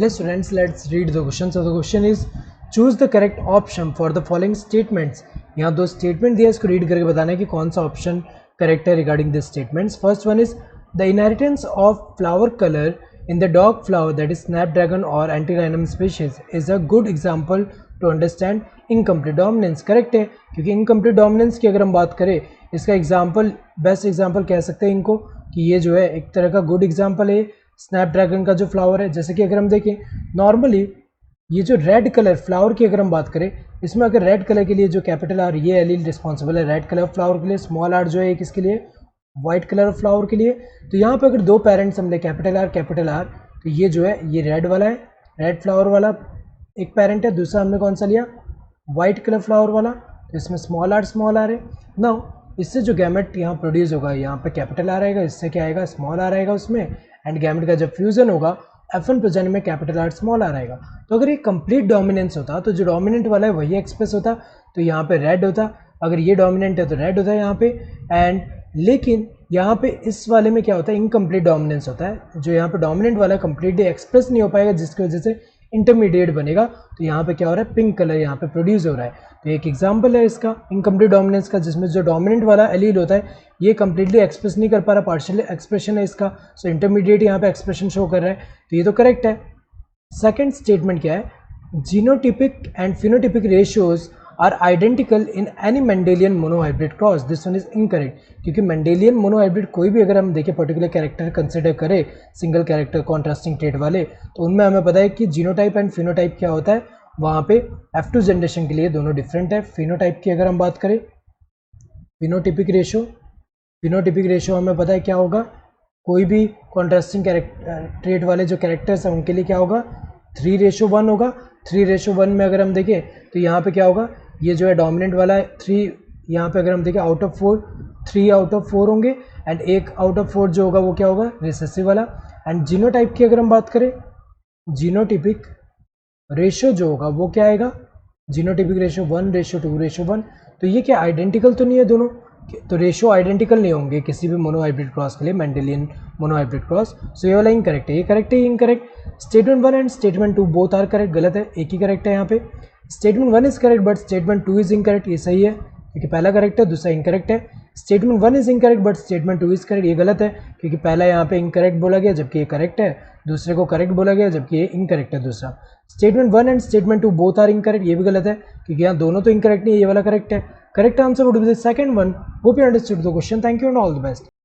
Hello students, let's read the question. So the question is choose the correct option for the following statements. यहाँ दो statement दिया, इसको read करके बताना है कि कौन सा ऑप्शन करेक्ट है regarding this statements. First one is the inheritance of flower colour in the dog flower, that is snapdragon or antirrhinum species, is a good example to understand incomplete dominance. Correct है, क्योंकि incomplete dominance की अगर हम बात करें, इसका example best example कह सकते हैं इनको कि ये जो है एक तरह का गुड एग्जाम्पल है स्नैपड्रैगन का जो फ्लावर है. जैसे कि अगर हम देखें नॉर्मली ये जो रेड कलर फ्लावर की अगर हम बात करें, इसमें अगर रेड कलर के लिए जो कैपिटल आर ये एलील रिस्पॉन्सिबल है रेड कलर फ्लावर के लिए, स्मॉल आर जो है एक इसके लिए वाइट कलर फ्लावर के लिए. तो यहाँ पे अगर दो पेरेंट्स हम ले कैपिटल आर, तो ये जो है ये रेड वाला है, रेड फ्लावर वाला एक पेरेंट है. दूसरा हमने कौन सा लिया, वाइट कलर फ्लावर वाला, तो इसमें स्मॉल आर है. नाउ इससे जो गैमेट यहाँ प्रोड्यूस होगा, यहाँ पे कैपिटल आर आएगा, इससे क्या आएगा स्मॉल आर आएगा उसमें, एंड गैमेट का जब फ्यूजन होगा F1 प्रेजेंट में कैपिटल आर स्मॉल आर आएगा. तो अगर ये कंप्लीट डोमिनेंस होता तो जो डोमिनेंट वाला है वही एक्सप्रेस होता, तो यहाँ पे रेड होता. अगर ये डोमिनेंट है तो रेड होता है यहाँ पे. एंड लेकिन यहाँ पे इस वाले में क्या होता है, इनकम्प्लीट डोमिनेंस होता है. जो यहाँ पे डोमिनेंट वाला कंप्लीटली एक्सप्रेस नहीं हो पाएगा, जिसकी वजह से इंटरमीडिएट बनेगा. तो यहाँ पे क्या हो रहा है, पिंक कलर यहाँ पे प्रोड्यूस हो रहा है. तो एक एग्जांपल है इसका इनकम्प्लीट डोमिनेंस का, जिसमें जो डोमिनेंट वाला एलील होता है ये कंप्लीटली एक्सप्रेस नहीं कर पा रहा, पार्शियल एक्सप्रेशन है इसका. सो इंटरमीडिएट यहाँ पे एक्सप्रेशन शो कर रहा है, तो ये तो करेक्ट है. सेकेंड स्टेटमेंट क्या है, genotypic and phenotypic ratios are identical in any Mendelian monohybrid cross. This one is incorrect, क्योंकि मेंडेलियन मोनोहाइब्रिड कोई भी अगर हम देखें पर्टिकुलर कैरेक्टर कंसिडर करें, सिंगल कैरेक्टर कॉन्ट्रास्टिंग ट्रेट वाले, तो उनमें हमें पता है कि जीनोटाइप एंड फिनोटाइप क्या होता है, वहाँ पे F2 जनरेशन के लिए दोनों डिफरेंट है. फिनोटाइप की अगर हम बात करें, फिनोटिपिक रेशियो हमें पता है क्या होगा, कोई भी कॉन्ट्रास्टिंग ट्रेट वाले जो कैरेक्टर्स हैं उनके लिए क्या होगा 3:1 होगा. 3:1 में अगर हम देखें तो यहाँ पे क्या होगा, ये जो है डोमिनेंट वाला है 3, यहाँ पे अगर हम देखें आउट ऑफ 4 3 आउट ऑफ 4 होंगे, एंड 1 आउट ऑफ 4 जो होगा वो क्या होगा रिसेसिव वाला. एंड जीनोटाइप की अगर हम बात करें, जीनोटिपिक रेशियो जो होगा वो क्या आएगा, जीनोटिपिक रेशियो 1:2:1. तो ये क्या आइडेंटिकल तो नहीं है दोनों, तो रेशियो आइडेंटिकल नहीं होंगे किसी भी मोनोहाइब्रिड क्रॉस के लिए, मेंडेलियन मोनोहाइब्रिड क्रॉस. सो ये वाला इनकरेक्ट है, ये करेक्ट है, incorrect. Statement 1 and statement 2 both are correct, गलत है, एक ही करेक्ट है यहाँ पे. Statement 1 is correct but statement 2 is incorrect, ये सही है क्योंकि पहला करेक्ट है दूसरा इनकरेक्ट है. Statement 1 is incorrect but statement 2 is correct, ये गलत है क्योंकि पहला यहाँ पे इनकरेक्ट बोला गया जबकि ये करेक्ट है, दूसरे को करेक्ट बोला गया जबकि ये इनकरेक्ट है दूसरा. Statement 1 and statement 2 both are incorrect, ये भी गलत है क्योंकि यहाँ दोनों तो इनकरेक्ट नहीं है, ये वाला करेक्ट है. Correct answer would be the second one. Hope you understood the question. Thank you and all the best.